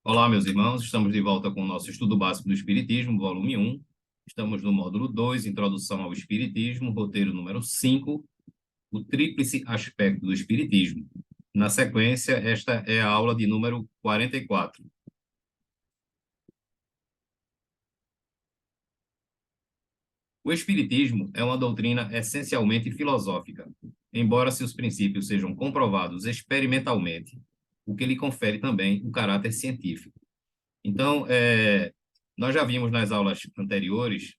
Olá, meus irmãos, estamos de volta com o nosso estudo básico do Espiritismo, volume 1. Estamos no módulo 2, Introdução ao Espiritismo, roteiro número 5, o tríplice aspecto do Espiritismo. Na sequência, esta é a aula de número 44. O Espiritismo é uma doutrina essencialmente filosófica, embora seus princípios sejam comprovados experimentalmente, o que lhe confere também o caráter científico. Então, nós já vimos nas aulas anteriores,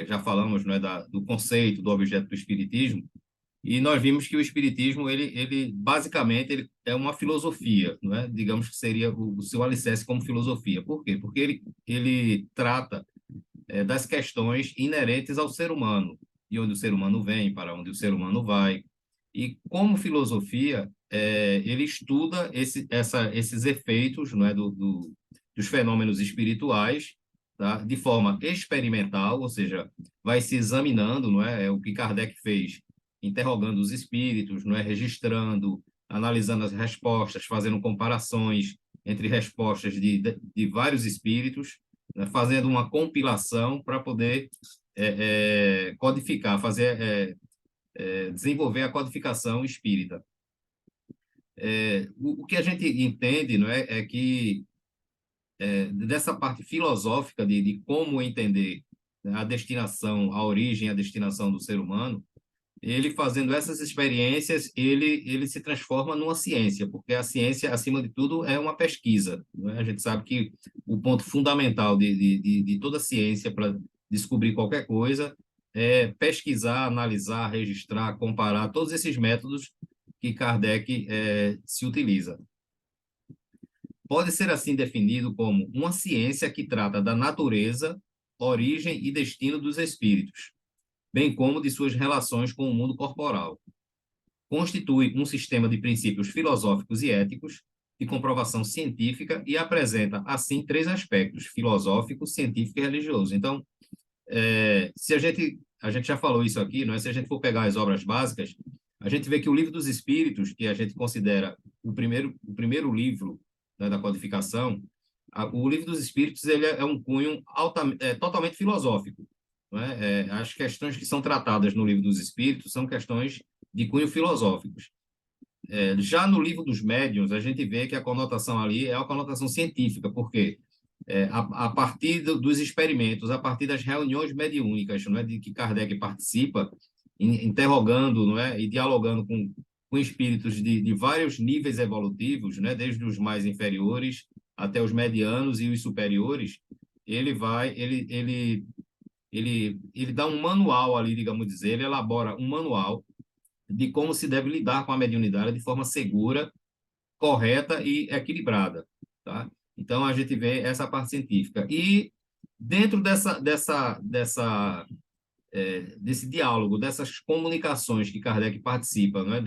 já falamos, né, do conceito, do objeto do espiritismo, e nós vimos que o espiritismo, ele basicamente, ele é uma filosofia, não é? Digamos que seria o seu alicerce como filosofia. Por quê? Porque ele trata das questões inerentes ao ser humano, de onde o ser humano vem, para onde o ser humano vai. E como filosofia, ele estuda esses efeitos, não é, dos fenômenos espirituais, tá? De forma experimental, ou seja, vai se examinando, não é, o que Kardec fez, interrogando os espíritos, não é, registrando, analisando as respostas, fazendo comparações entre respostas de vários espíritos, né, fazendo uma compilação para poder codificar, desenvolver a codificação espírita. O que a gente entende, não é que dessa parte filosófica de como entender, né, a destinação, a origem, a destinação do ser humano, ele fazendo essas experiências, ele se transforma numa ciência, porque a ciência, acima de tudo, é uma pesquisa, não é? A gente sabe que o ponto fundamental de toda ciência para descobrir qualquer coisa é pesquisar, analisar, registrar, comparar, todos esses métodos que Kardec se utiliza. Pode ser assim definido como uma ciência que trata da natureza, origem e destino dos espíritos, bem como de suas relações com o mundo corporal. Constitui um sistema de princípios filosóficos e éticos de comprovação científica e apresenta, assim, três aspectos: filosófico, científico e religioso. Então, se a gente já falou isso aqui, não é? Se a gente for pegar as obras básicas, a gente vê que o Livro dos Espíritos, que a gente considera o primeiro livro, né, da codificação, o Livro dos Espíritos ele é um cunho totalmente filosófico, não é? As questões que são tratadas no Livro dos Espíritos são questões de cunho filosóficos. Já no Livro dos Médiuns, a gente vê que a conotação ali é a conotação científica, porque a partir dos experimentos, a partir das reuniões mediúnicas, não é, de que Kardec participa, interrogando, não é, e dialogando com espíritos de vários níveis evolutivos, né, desde os mais inferiores até os medianos e os superiores, ele dá um manual ali, digamos dizer, ele elabora um manual de como se deve lidar com a mediunidade de forma segura, correta e equilibrada, tá? Então, a gente vê essa parte científica. E dentro desse diálogo, dessas comunicações que Kardec participa, não é?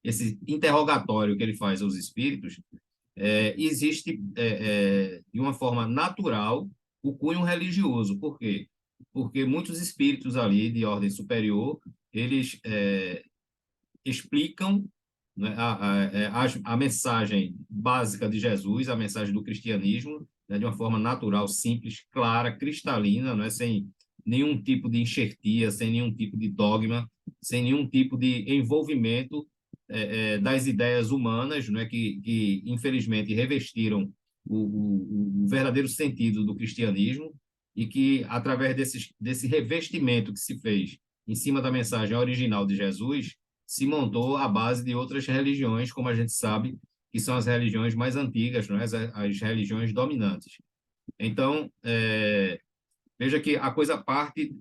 Esse interrogatório que ele faz aos espíritos, existe, de uma forma natural, o cunho religioso. Por quê? Porque muitos espíritos ali de ordem superior, eles explicam, né, a mensagem básica de Jesus, a mensagem do cristianismo, né, de uma forma natural, simples, clara, cristalina, não é, sem nenhum tipo de enxertia, sem nenhum tipo de dogma, sem nenhum tipo de envolvimento das ideias humanas, não é, que infelizmente revestiram o verdadeiro sentido do cristianismo e que, através desse revestimento que se fez em cima da mensagem original de Jesus, se montou a base de outras religiões, como a gente sabe, que são as religiões mais antigas, não é? As religiões dominantes. Então, veja que a coisa parte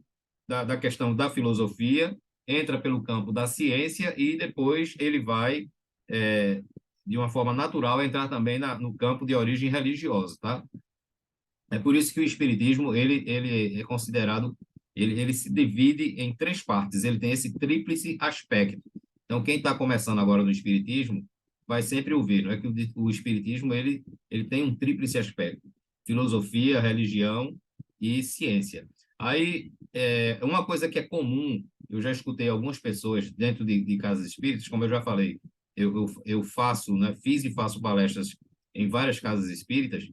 da questão da filosofia, entra pelo campo da ciência e depois ele vai, de uma forma natural, entrar também no campo de origem religiosa, tá? É por isso que o espiritismo ele é considerado, ele se divide em três partes, ele tem esse tríplice aspecto. Então, quem está começando agora no espiritismo vai sempre ouvir, não é que o espiritismo ele tem um tríplice aspecto: filosofia, religião e ciência. Aí, uma coisa que é comum, eu já escutei algumas pessoas dentro de casas espíritas, como eu já falei, eu faço, né, fiz e faço palestras em várias casas espíritas,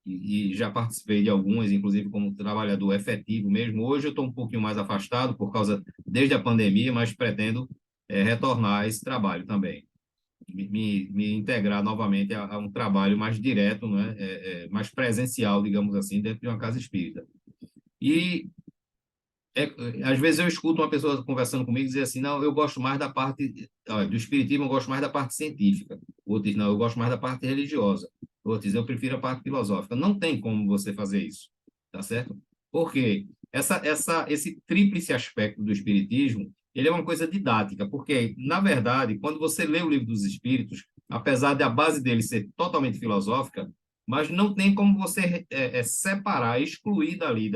e já participei de algumas, inclusive como trabalhador efetivo mesmo. Hoje eu estou um pouquinho mais afastado por causa, desde a pandemia, mas pretendo retornar a esse trabalho também. Me integrar novamente a um trabalho mais direto, né? Mais presencial, digamos assim, dentro de uma casa espírita. E às vezes eu escuto uma pessoa conversando comigo dizer assim, não, eu gosto mais da parte do espiritismo, eu gosto mais da parte científica. O outro diz, não, eu gosto mais da parte religiosa. O outro diz, eu prefiro a parte filosófica. Não tem como você fazer isso, tá certo? Porque esse tríplice aspecto do espiritismo, ele é uma coisa didática, porque, na verdade, quando você lê o Livro dos Espíritos, apesar de a base dele ser totalmente filosófica, mas não tem como você separar, excluir dali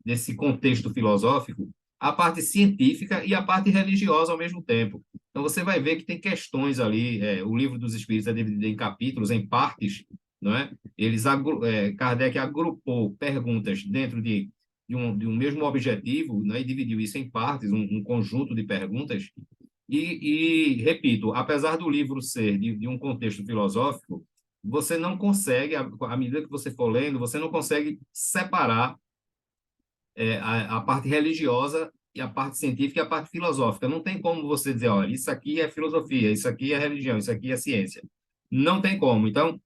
desse contexto filosófico, a parte científica e a parte religiosa ao mesmo tempo. Então, você vai ver que tem questões ali, o Livro dos Espíritos é dividido em capítulos, em partes, não é? Kardec agrupou perguntas dentro de um mesmo objetivo, né, e dividiu isso em partes, um conjunto de perguntas. Repito, apesar do livro ser de um contexto filosófico, você não consegue, à medida que você for lendo, você não consegue separar a parte religiosa e a parte científica e a parte filosófica. Não tem como você dizer, olha, isso aqui é filosofia, isso aqui é religião, isso aqui é ciência. Não tem como. Então,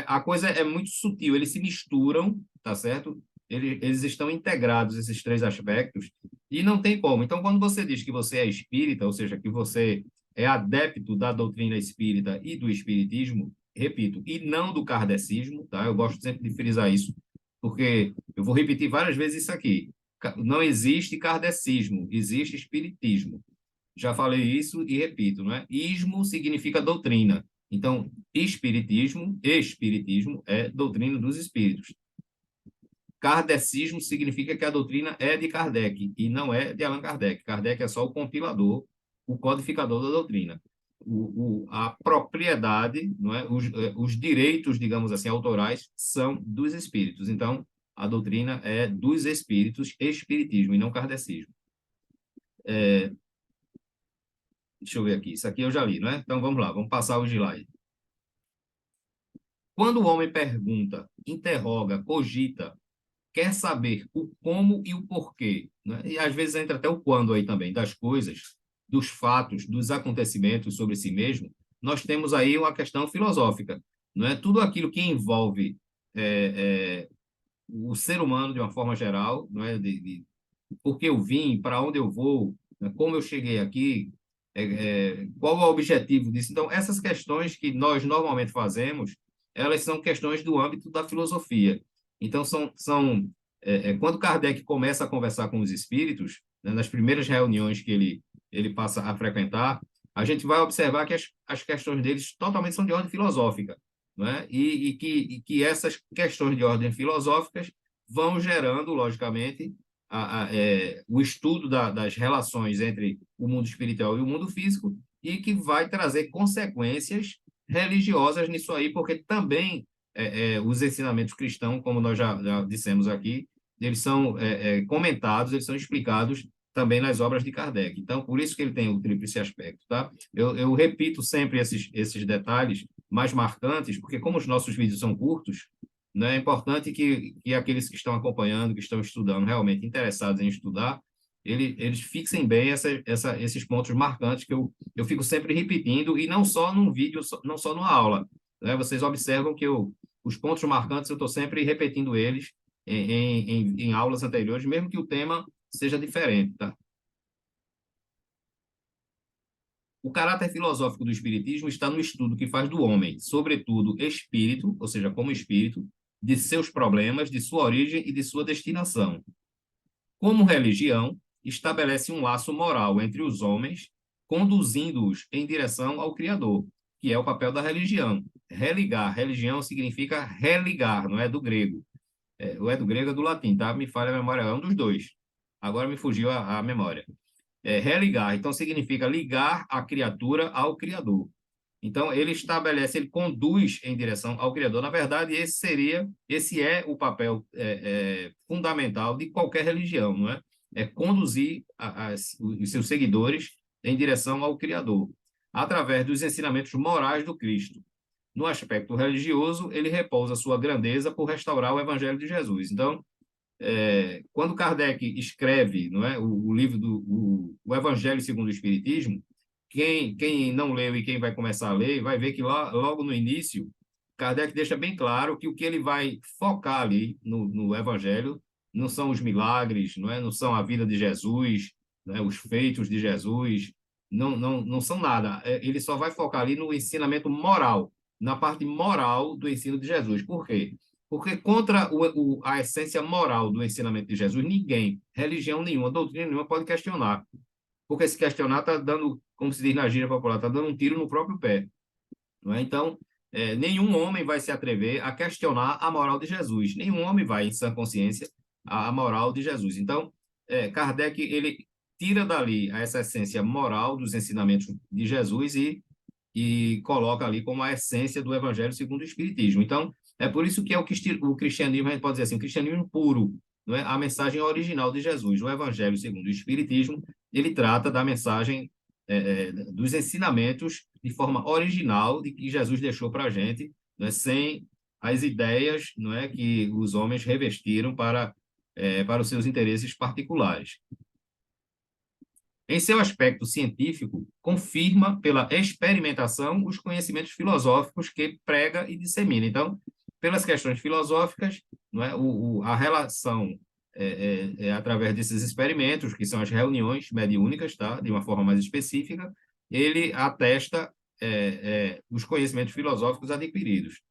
a coisa é muito sutil, eles se misturam, tá certo? Eles estão integrados, esses três aspectos, e não tem como. Então, quando você diz que você é espírita, ou seja, que você é adepto da doutrina espírita e do espiritismo, repito, e não do kardecismo, tá? Eu gosto sempre de frisar isso, porque eu vou repetir várias vezes isso aqui. Não existe kardecismo, existe espiritismo. Já falei isso e repito, não é? Ismo significa doutrina. Então, espiritismo é doutrina dos espíritos. Kardecismo significa que a doutrina é de Kardec e não é de Allan Kardec. Kardec é só o compilador, o codificador da doutrina. A propriedade, não é? Os direitos, digamos assim, autorais, são dos espíritos. Então, a doutrina é dos espíritos, espiritismo, e não kardecismo. Deixa eu ver aqui. Isso aqui eu já li, não é? Então, vamos lá, vamos passar o slide. Quando o homem pergunta, interroga, cogita, quer saber o como e o porquê, né? E às vezes entra até o quando aí também, das coisas, dos fatos, dos acontecimentos sobre si mesmo, nós temos aí uma questão filosófica, não é? Tudo aquilo que envolve o ser humano de uma forma geral, não é? Por que eu vim, para onde eu vou, né? Como eu cheguei aqui, qual é o objetivo disso. Então, essas questões que nós normalmente fazemos, elas são questões do âmbito da filosofia. Então, quando Kardec começa a conversar com os espíritos, né, nas primeiras reuniões que ele passa a frequentar, a gente vai observar que as questões deles totalmente são de ordem filosófica, né? E que essas questões de ordem filosóficas vão gerando, logicamente, o estudo das relações entre o mundo espiritual e o mundo físico, e que vai trazer consequências religiosas nisso aí, porque também os ensinamentos cristãos, como nós já dissemos aqui, eles são comentados, eles são explicados também nas obras de Kardec. Então, por isso que ele tem o tríplice aspecto, tá? Eu repito sempre esses detalhes mais marcantes, porque como os nossos vídeos são curtos, né, é importante que aqueles que estão acompanhando, que estão estudando, realmente interessados em estudar, eles fixem bem esses pontos marcantes que eu fico sempre repetindo, e não só num vídeo, não só numa aula, né? Vocês observam que os pontos marcantes eu estou sempre repetindo eles em aulas anteriores, mesmo que o tema seja diferente, tá? O caráter filosófico do espiritismo está no estudo que faz do homem, sobretudo espírito, ou seja, como espírito, de seus problemas, de sua origem e de sua destinação. Como religião, estabelece um laço moral entre os homens, conduzindo-os em direção ao Criador, que é o papel da religião. Religar, religião significa religar, não é do grego. Ou é do grego ou do latim, tá? Me falha a memória, é um dos dois. Agora me fugiu a memória. Religar, então significa ligar a criatura ao Criador. Então, ele estabelece, ele conduz em direção ao Criador. Na verdade, esse é o papel fundamental de qualquer religião, não é? É conduzir os seus seguidores em direção ao Criador, através dos ensinamentos morais do Cristo. no aspecto religioso, ele repousa sua grandeza por restaurar o Evangelho de Jesus. Então, quando Kardec escreve, não é, o livro o Evangelho segundo o Espiritismo, quem não leu e quem vai começar a ler vai ver que lá, logo no início, Kardec deixa bem claro que o que ele vai focar ali no Evangelho não são os milagres, não são a vida de Jesus, os feitos de Jesus, não são nada. Ele só vai focar ali no ensinamento moral, na parte moral do ensino de Jesus. Por quê? Porque contra a essência moral do ensinamento de Jesus, ninguém, religião nenhuma, doutrina nenhuma pode questionar. Porque se questionar está dando, como se diz na gíria popular, está dando um tiro no próprio pé. Não é? Então, nenhum homem vai se atrever a questionar a moral de Jesus. Nenhum homem vai, em sã consciência, a moral de Jesus. Então, Kardec, ele tira dali essa essência moral dos ensinamentos de Jesus e coloca ali como a essência do Evangelho segundo o Espiritismo. Então, é por isso que é o cristianismo, a gente pode dizer assim, o cristianismo puro, não é? A mensagem original de Jesus. O Evangelho segundo o Espiritismo, ele trata da mensagem, dos ensinamentos de forma original de que Jesus deixou para a gente, né? Sem as ideias, não é, que os homens revestiram para os seus interesses particulares. Em seu aspecto científico, confirma pela experimentação os conhecimentos filosóficos que prega e dissemina. Então, pelas questões filosóficas, não é, a relação através desses experimentos, que são as reuniões mediúnicas, tá, de uma forma mais específica, ele atesta os conhecimentos filosóficos adquiridos.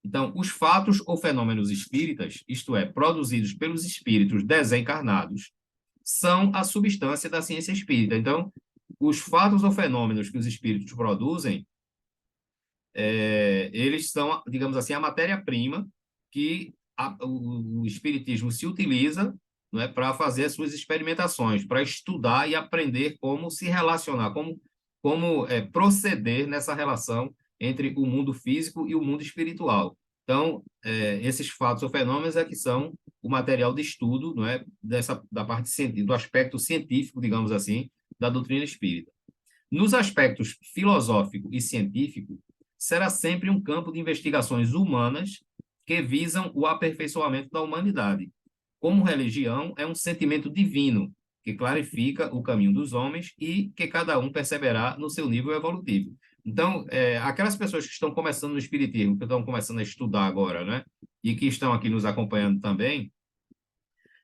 Então, os fatos ou fenômenos espíritas, isto é, produzidos pelos espíritos desencarnados, são a substância da ciência espírita. Então, os fatos ou fenômenos que os espíritos produzem, eles são, digamos assim, a matéria-prima que o espiritismo se utiliza, não é, para fazer as suas experimentações, para estudar e aprender como se relacionar, como proceder nessa relação entre o mundo físico e o mundo espiritual. Então, esses fatos ou fenômenos que são o material de estudo, não é, da parte do aspecto científico, digamos assim, da doutrina espírita. Nos aspectos filosófico e científico, será sempre um campo de investigações humanas que visam o aperfeiçoamento da humanidade. Como religião, é um sentimento divino que clarifica o caminho dos homens e que cada um perceberá no seu nível evolutivo. Então, aquelas pessoas que estão começando no espiritismo, que estão começando a estudar agora, né, e que estão aqui nos acompanhando também,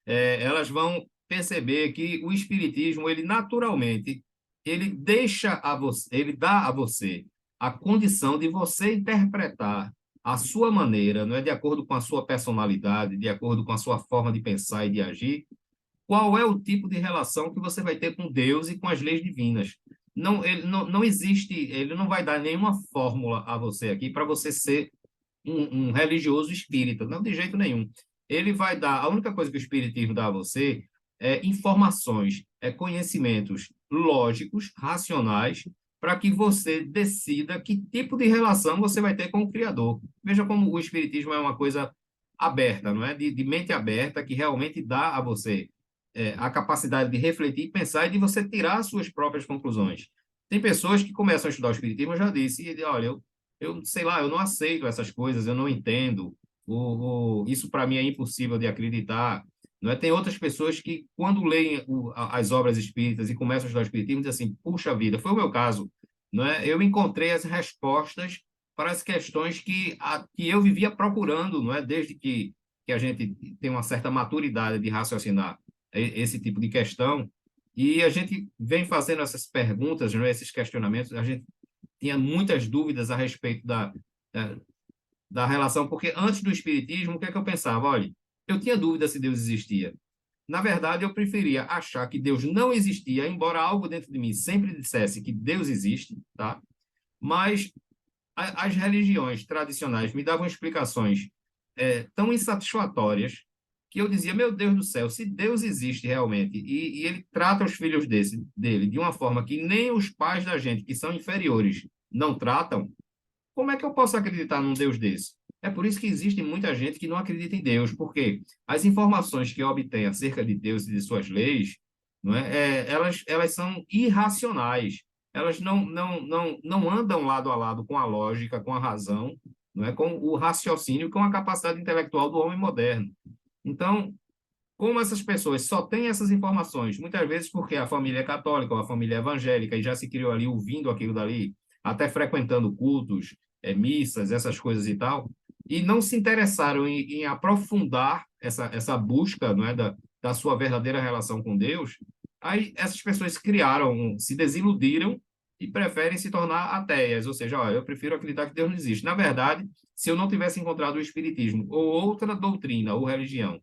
elas vão perceber que o espiritismo, ele naturalmente, ele deixa a você, ele dá a você a condição de você interpretar a sua maneira, não é, de acordo com a sua personalidade, de acordo com a sua forma de pensar e de agir, qual é o tipo de relação que você vai ter com Deus e com as leis divinas. Não, ele não existe, ele não vai dar nenhuma fórmula a você aqui para você ser um religioso espírita, não de jeito nenhum. Ele vai dar, a única coisa que o espiritismo dá a você é informações, conhecimentos lógicos, racionais, para que você decida que tipo de relação você vai ter com o Criador. Veja como o espiritismo é uma coisa aberta, não é? De mente aberta, que realmente dá a você a capacidade de refletir, pensar e de você tirar as suas próprias conclusões. Tem pessoas que começam a estudar o espiritismo, eu já disse, e olha, eu sei lá, eu não aceito essas coisas, eu não entendo, isso para mim é impossível de acreditar. Não é? Tem outras pessoas que, quando leem as obras espíritas e começam a estudar o espiritismo, dizem assim, puxa vida, foi o meu caso. Não é? Eu encontrei as respostas para as questões que eu vivia procurando, não é? Desde que a gente tem uma certa maturidade de raciocinar esse tipo de questão, e a gente vem fazendo essas perguntas, não é? Esses questionamentos, a gente tinha muitas dúvidas a respeito da relação, porque antes do espiritismo, o que é que eu pensava? Olha, eu tinha dúvida se Deus existia. Na verdade, eu preferia achar que Deus não existia, embora algo dentro de mim sempre dissesse que Deus existe, tá? Mas as religiões tradicionais me davam explicações tão insatisfatórias que eu dizia, meu Deus do céu, se Deus existe realmente e ele trata os filhos dele de uma forma que nem os pais da gente, que são inferiores, não tratam, como é que eu posso acreditar num Deus desse? É por isso que existe muita gente que não acredita em Deus, porque as informações que obtém acerca de Deus e de suas leis, não é, elas são irracionais. elas não andam lado a lado com a lógica, com a razão, não é, com o raciocínio, com a capacidade intelectual do homem moderno. Então, como essas pessoas só têm essas informações, muitas vezes porque a família é católica ou a família é evangélica e já se criou ali ouvindo aquilo dali, até frequentando cultos, missas, essas coisas e tal, e não se interessaram em aprofundar essa busca, não é, da sua verdadeira relação com Deus, aí essas pessoas criaram, se desiludiram e preferem se tornar ateias, ou seja, ó, eu prefiro acreditar que Deus não existe. Na verdade, se eu não tivesse encontrado o Espiritismo ou outra doutrina ou religião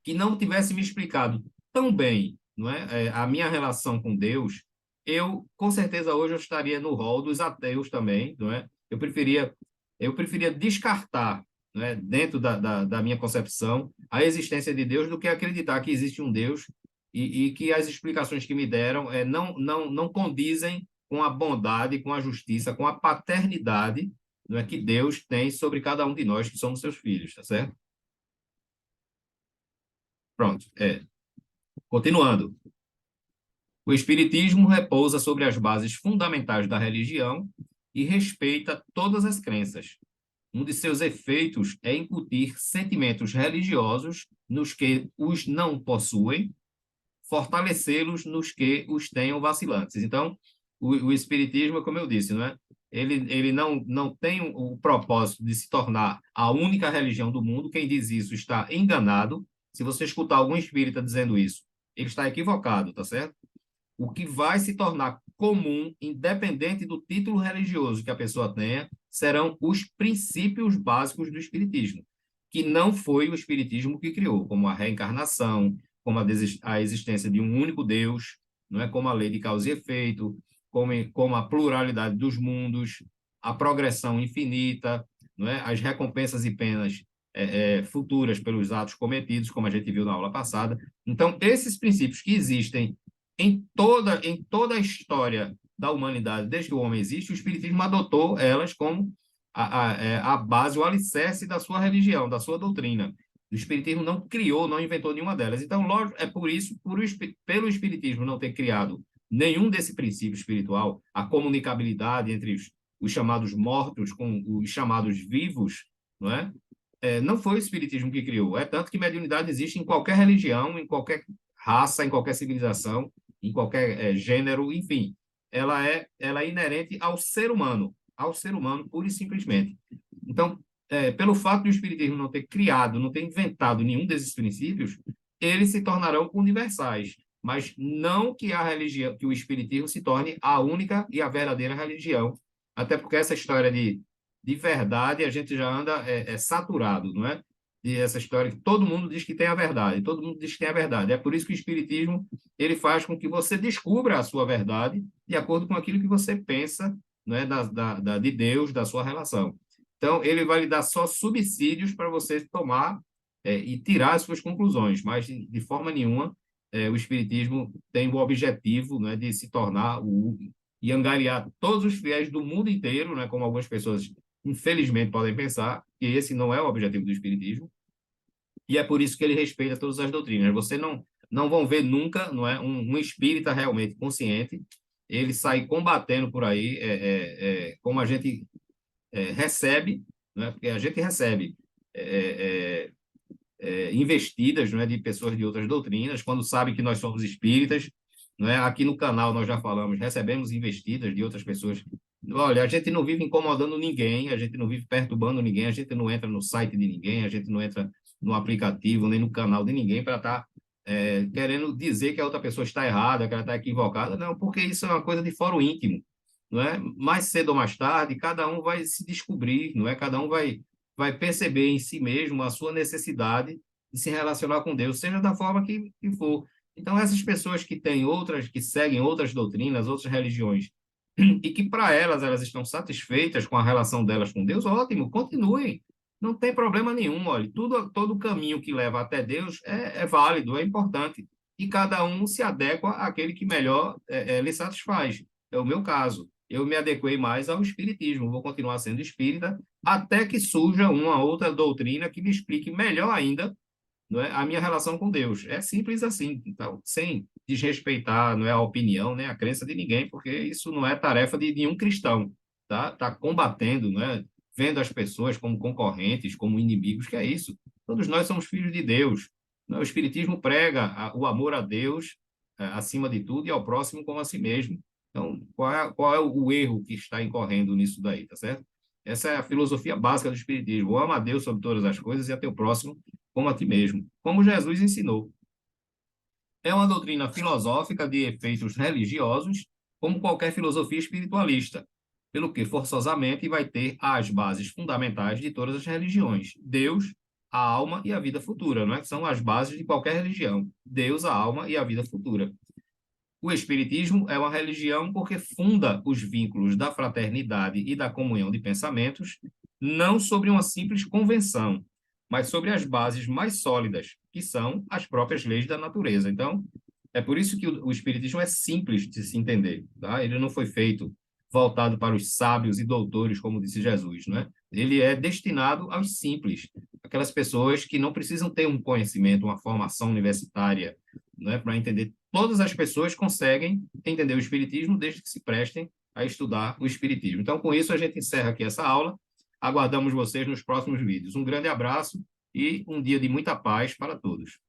que não tivesse me explicado tão bem, não é, a minha relação com Deus, eu com certeza hoje eu estaria no rol dos ateus também, não é? Eu preferia descartar, não é, dentro da minha concepção, a existência de Deus do que acreditar que existe um Deus e que as explicações que me deram não condizem com a bondade, com a justiça, com a paternidade, não é, que Deus tem sobre cada um de nós que somos seus filhos, tá certo? Pronto. Continuando. O Espiritismo repousa sobre as bases fundamentais da religião e respeita todas as crenças. Um de seus efeitos é incutir sentimentos religiosos nos que os não possuem, fortalecê-los nos que os tenham vacilantes. Então, o Espiritismo, como eu disse, não é? Ele não tem o propósito de se tornar a única religião do mundo. Quem diz isso está enganado. Se você escutar algum espírita dizendo isso, ele está equivocado, tá certo? O que vai se tornar comum, independente do título religioso que a pessoa tenha, serão os princípios básicos do Espiritismo, que não foi o Espiritismo que criou, como a reencarnação, como a existência de um único Deus, não é, como a lei de causa e efeito, como a pluralidade dos mundos, a progressão infinita, não é, as recompensas e penas futuras pelos atos cometidos, como a gente viu na aula passada. Então, esses princípios que existem em toda a história da humanidade, desde que o homem existe, o Espiritismo adotou elas como a base, o alicerce da sua religião, da sua doutrina. O Espiritismo não criou, não inventou nenhuma delas. Então, lógico, é por isso, pelo Espiritismo não ter criado nenhum desse princípio espiritual, a comunicabilidade entre os chamados mortos com os chamados vivos, não é? Não foi o Espiritismo que criou. É tanto que mediunidade existe em qualquer religião, em qualquer raça, em qualquer civilização, em qualquer gênero, enfim. Ela é inerente ao ser humano, pura e simplesmente. Então, pelo fato do Espiritismo não ter criado, não ter inventado nenhum desses princípios, eles se tornarão universais, mas não que a religião, que o Espiritismo se torne a única e a verdadeira religião. Até porque essa história de verdade a gente já anda saturado, não é? E essa história que todo mundo diz que tem a verdade, todo mundo diz que tem a verdade. É por isso que o Espiritismo ele faz com que você descubra a sua verdade de acordo com aquilo que você pensa, não é, de Deus, da sua relação. Então, ele vai lhe dar só subsídios para você tomar e tirar as suas conclusões, mas de forma nenhuma o Espiritismo tem o objetivo, né, de se tornar e angariar todos os fiéis do mundo inteiro, né, como algumas pessoas infelizmente podem pensar, que esse não é o objetivo do Espiritismo, e é por isso que ele respeita todas as doutrinas. Você não vão ver nunca, não é, um espírita realmente consciente, ele sai combatendo por aí, como a gente recebe, né, porque a gente recebe investidas, não é, de pessoas de outras doutrinas, quando sabe que nós somos espíritas, não é? Aqui no canal nós já falamos, recebemos investidas de outras pessoas. Olha, a gente não vive incomodando ninguém, a gente não vive perturbando ninguém, a gente não entra no site de ninguém, a gente não entra no aplicativo nem no canal de ninguém para estar querendo dizer que a outra pessoa está errada, que ela está equivocada. Não, porque isso é uma coisa de fórum íntimo, não é? Mais cedo ou mais tarde, cada um vai se descobrir, não é? Cada um vai perceber em si mesmo a sua necessidade de se relacionar com Deus, seja da forma que for. Então, essas pessoas que têm outras, que seguem outras doutrinas, outras religiões, e que para elas estão satisfeitas com a relação delas com Deus, ótimo, continuem. Não tem problema nenhum, olha, todo caminho que leva até Deus é válido, é importante. E cada um se adequa àquele que melhor lhe satisfaz. É o meu caso. Eu me adequei mais ao espiritismo, vou continuar sendo espírita, até que surja uma outra doutrina que me explique melhor ainda não é, a minha relação com Deus. É simples assim, então, sem desrespeitar, não é, a opinião, né, a crença de ninguém, porque isso não é tarefa de nenhum cristão, tá? Tá combatendo, não é, vendo as pessoas como concorrentes, como inimigos, que é isso. Todos nós somos filhos de Deus. Não é? O Espiritismo prega o amor a Deus acima de tudo e ao próximo como a si mesmo. Então, qual é o erro que está incorrendo nisso daí, tá certo? Essa é a filosofia básica do Espiritismo. Ama a Deus sobre todas as coisas e a teu próximo como a ti mesmo, como Jesus ensinou. É uma doutrina filosófica de efeitos religiosos, como qualquer filosofia espiritualista, pelo que forçosamente vai ter as bases fundamentais de todas as religiões: Deus, a alma e a vida futura, não é? São as bases de qualquer religião: Deus, a alma e a vida futura. O Espiritismo é uma religião porque funda os vínculos da fraternidade e da comunhão de pensamentos, não sobre uma simples convenção, mas sobre as bases mais sólidas, que são as próprias leis da natureza. Então, é por isso que o Espiritismo é simples de se entender, tá? Ele não foi feito voltado para os sábios e doutores, como disse Jesus, né? Ele é destinado aos simples, aquelas pessoas que não precisam ter um conhecimento, uma formação universitária, né, para entender. Todas as pessoas conseguem entender o Espiritismo desde que se prestem a estudar o Espiritismo. Então, com isso, a gente encerra aqui essa aula. Aguardamos vocês nos próximos vídeos. Um grande abraço e um dia de muita paz para todos.